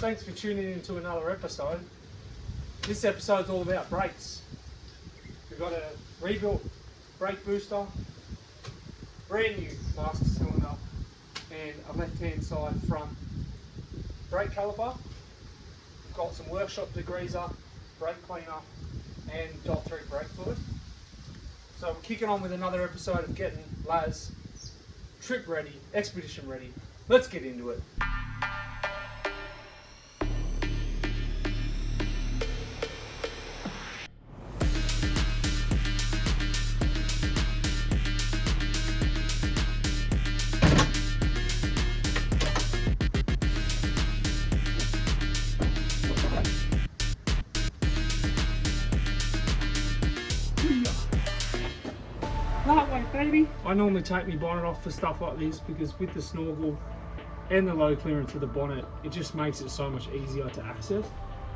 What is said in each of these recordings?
thanks for tuning in to another episode. This episode's all about brakes. We've got a rebuilt brake booster, brand new master cylinder, and a left-hand side front brake caliper. We've got some workshop degreaser, brake cleaner, and .3 brake fluid. So we're kicking on with another episode of getting Laz trip ready, expedition ready. Let's get into it. Lightweight, baby. I normally take my bonnet off for stuff like this because with the snorkel and the low clearance of the bonnet, it just makes it so much easier to access.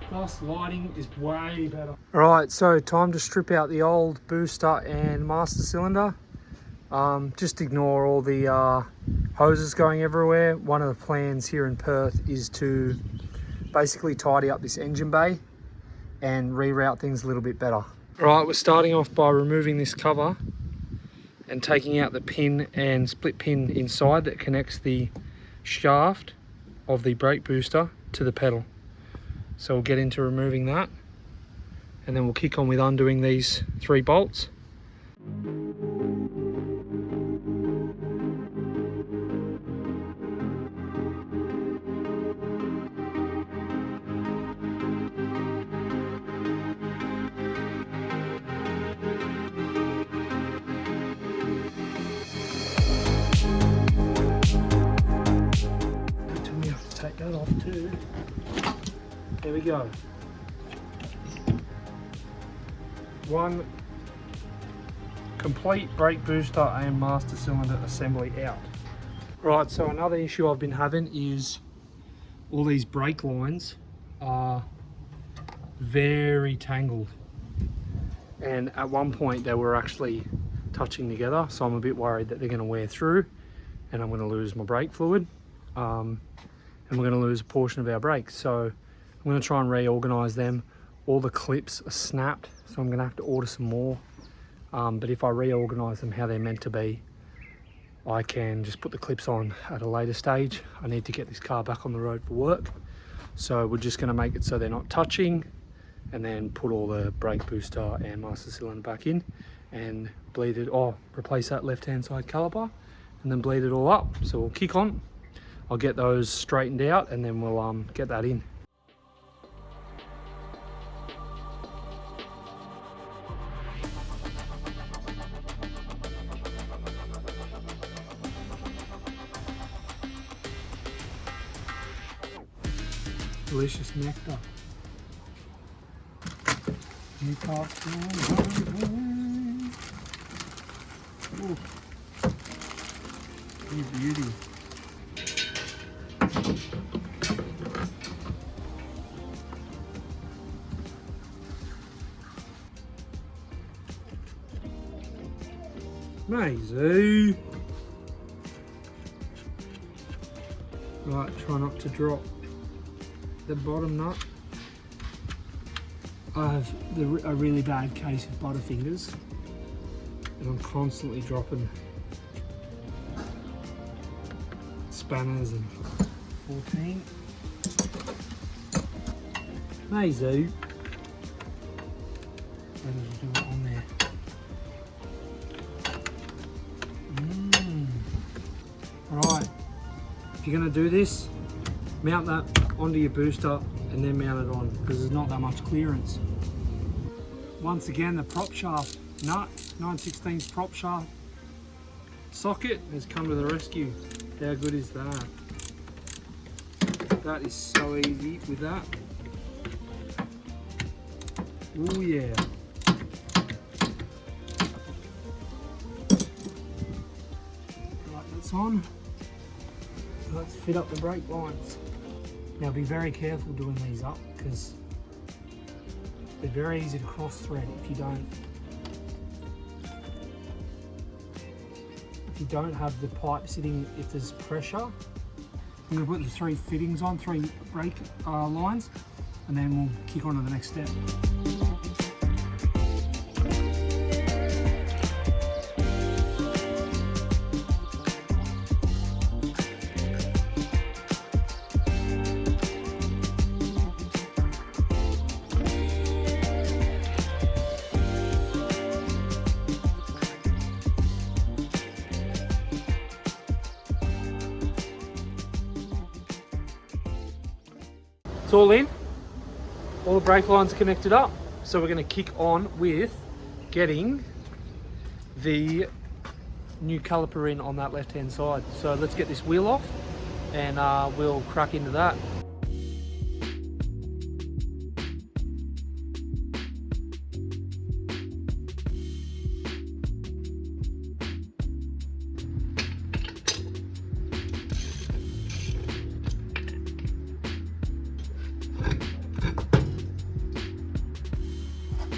Plus, lighting is way better. Alright, so time to strip out the old booster and master cylinder. Just ignore all the hoses going everywhere. One of the plans here in Perth is to basically tidy up this engine bay and reroute things a little bit better. Alright, we're starting off by removing this cover and taking out the pin and split pin inside that connects the shaft of the brake booster to the pedal. So we'll get into removing that and then we'll kick on with undoing these 3 bolts. Take that off too. There we go. One complete brake booster and master cylinder assembly out. Right, so another issue I've been having is all these brake lines are very tangled. And at one point they were actually touching together, so I'm a bit worried that they're going to wear through and I'm going to lose my brake fluid. And we're going to lose a portion of our brakes. So I'm going to try and reorganize them. All the clips are snapped, so I'm going to have to order some more. But if I reorganize them how they're meant to be, I can just put the clips on at a later stage. I need to get this car back on the road for work. So we're just going to make it so they're not touching and then put all the brake booster and master cylinder back in and bleed it, replace that left-hand side caliper and then bleed it all up. So we'll kick on. I'll get those straightened out and then we'll get that in. Delicious nectar. You beauty. Maisie. Right, try not to drop the bottom nut. I have a really bad case of butterfingers and I'm constantly dropping spanners and 14. Maisie. Where did you do it on there? Alright, if you're going to do this, mount that onto your booster and then mount it on because there's not that much clearance. Once again, the prop shaft nut, 9/16 prop shaft socket has come to the rescue. How good is that? That is so easy with that. Oh yeah. Right, that's on. Let's fit up the brake lines. Now be very careful doing these up because they're very easy to cross thread if you don't have the pipe sitting. If there's pressure, We're going to put the 3 fittings on, 3 brake lines, and then we'll kick on to the next step. It's all in, all the brake lines are connected up. So we're going to kick on with getting the new caliper in on that left hand side. So let's get this wheel off and we'll crack into that.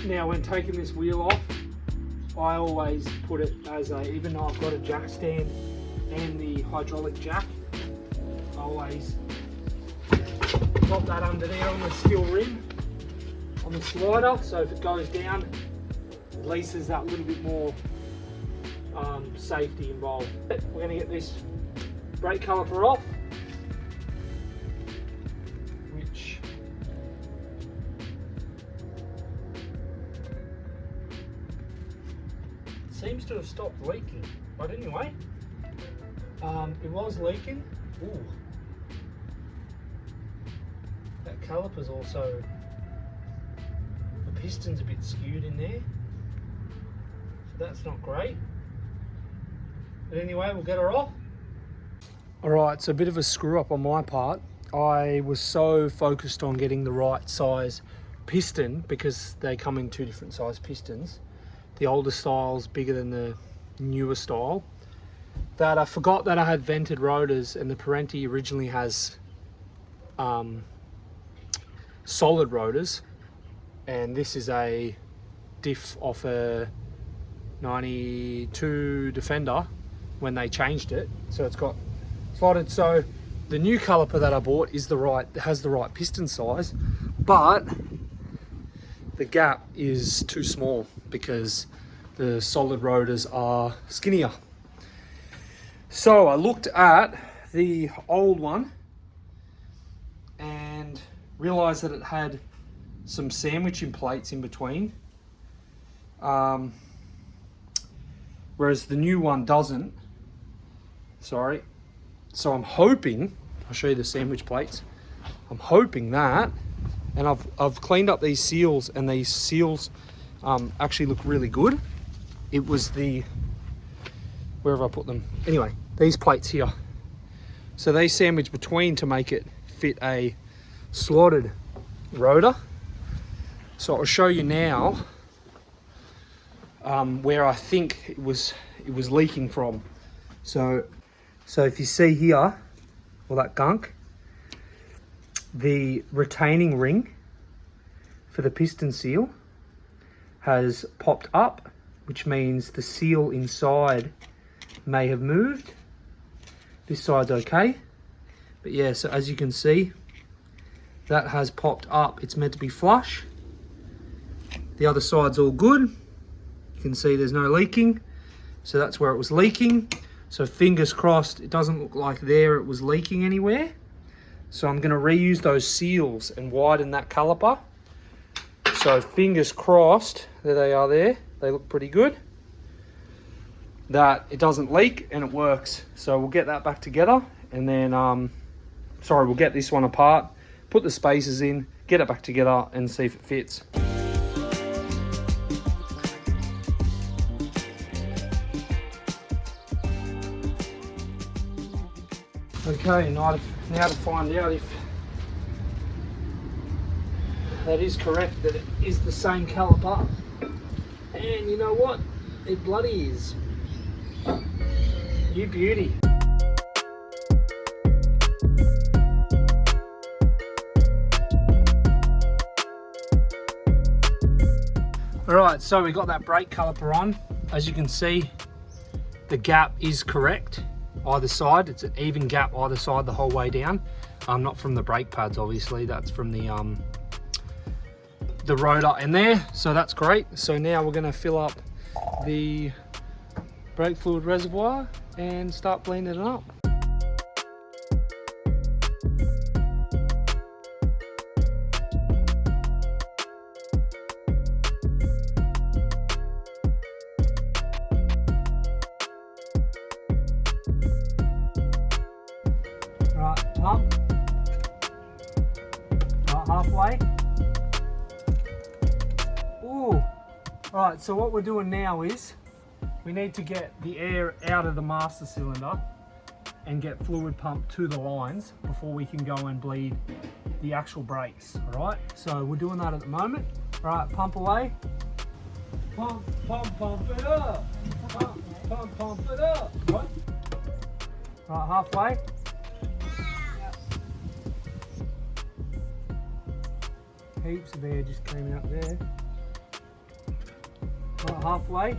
Now when taking this wheel off, I always put it as a, even though I've got a jack stand and the hydraulic jack, I always pop that under there on the steel rim, on the slider, so if it goes down, at least there's that little bit more safety involved. We're going to get this brake caliper off, which seems to have stopped leaking, but anyway, it was leaking. Ooh, that caliper's also, the piston's a bit skewed in there, so that's not great. But anyway, we'll get her off. Alright, so a bit of a screw up on my part. I was so focused on getting the right size piston because they come in 2 different size pistons. The older style's bigger than the newer style, that I forgot that I had vented rotors, and the Parenti originally has solid rotors, and this is a diff off a 92 Defender when they changed it, so it's got slotted. So the new caliper that I bought is has the right piston size, but the gap is too small because the solid rotors are skinnier. So I looked at the old one and realized that it had some sandwiching plates in between, whereas the new one doesn't. Sorry. So I'm hoping, I'll show you the sandwich plates. I'm hoping that, and I've cleaned up these seals, and these seals actually look really good. It was the, where have I put them? Anyway, these plates here. So they sandwich between to make it fit a slotted rotor. So I'll show you now where I think it was leaking from. So if you see here, all that gunk, the retaining ring for the piston seal has popped up, which means the seal inside may have moved. This side's okay, but yeah, so as you can see, that has popped up. It's meant to be flush. The other side's all good. You can see there's no leaking, so that's where it was leaking. So fingers crossed, it doesn't look like there it was leaking anywhere. So I'm going to reuse those seals and widen that caliper. So fingers crossed, there they are there. They look pretty good. That it doesn't leak and it works. So we'll get that back together, and then, we'll get this one apart, put the spacers in, get it back together and see if it fits. Okay, now to find out if that is correct, that it is the same caliper. And you know what? It bloody is. You beauty. Alright, so we got that brake caliper on. As you can see, the gap is correct either side. It's an even gap either side the whole way down. Not from the brake pads, obviously. That's from the rotor in there. So that's great. So now we're going to fill up the brake fluid reservoir and start blending it up. Right, pump. Right, halfway. Ooh. Right, so what we're doing now is we need to get the air out of the master cylinder and get fluid pumped to the lines before we can go and bleed the actual brakes. All right, so we're doing that at the moment. All right, pump away. Pump, pump, pump it up. Pump, pump, pump it up. Right, right, halfway. Heaps of air just came out there. Right, halfway.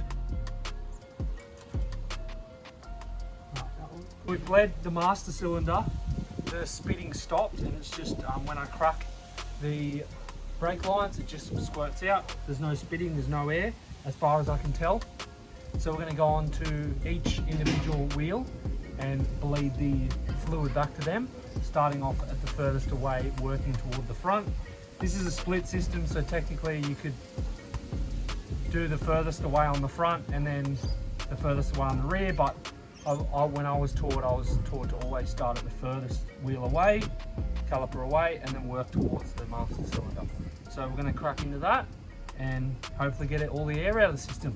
We've bled the master cylinder, the spitting stopped, and it's just when I crack the brake lines, it just squirts out. There's no spitting, there's no air, as far as I can tell. So we're going to go on to each individual wheel and bleed the fluid back to them, starting off at the furthest away, working toward the front. This is a split system, so technically you could do the furthest away on the front and then the furthest away on the rear, but when I was taught to always start at the furthest wheel away, caliper away, and then work towards the master cylinder. So we're going to crack into that and hopefully get all the air out of the system.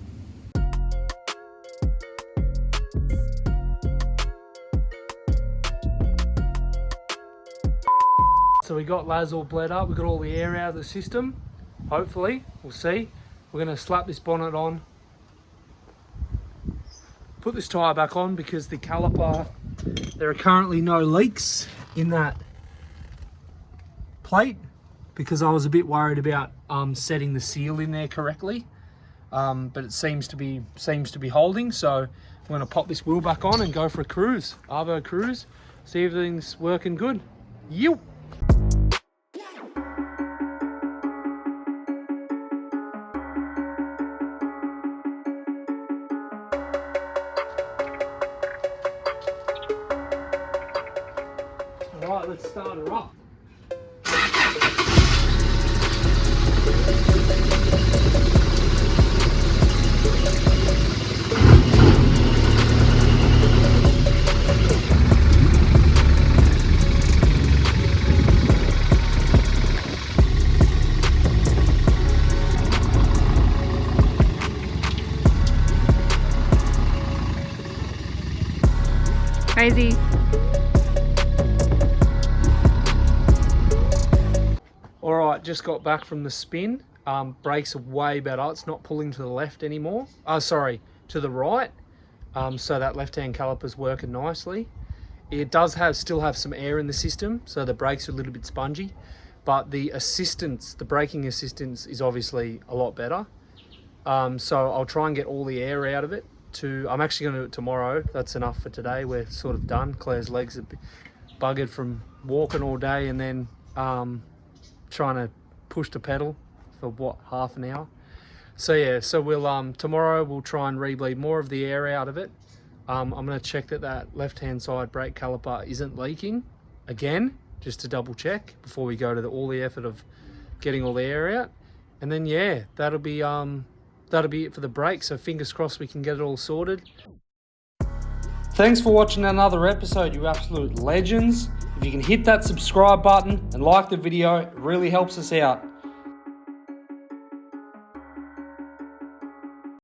So we got Laz all bled up, we got all the air out of the system, hopefully, we'll see. We're going to slap this bonnet on, put this tyre back on because the caliper, there are currently no leaks in that plate because I was a bit worried about setting the seal in there correctly, but it seems to be holding. So I'm going to pop this wheel back on and go for a cruise, Arvo cruise, see if everything's working good. Yew! Alright, let's start her up. Crazy. Alright, just got back from the spin. Brakes are way better. It's not pulling to the left anymore. Sorry, to the right. So that left-hand caliper's working nicely. It does still have some air in the system, so the brakes are a little bit spongy. But the assistance, the braking assistance is obviously a lot better. So I'll try and get all the air out of it. I'm actually going to do it tomorrow. That's enough for today. We're sort of done. Claire's legs are buggered from walking all day and then trying to push the pedal for what, half an hour. So yeah, so we'll tomorrow we'll try and rebleed more of the air out of it. I'm going to check that left-hand side brake caliper isn't leaking again, just to double check before we go to all the effort of getting all the air out. And then yeah, that'll be it for the brake. So fingers crossed we can get it all sorted. Thanks for watching another episode, you absolute legends. If you can hit that subscribe button and like the video, it really helps us out.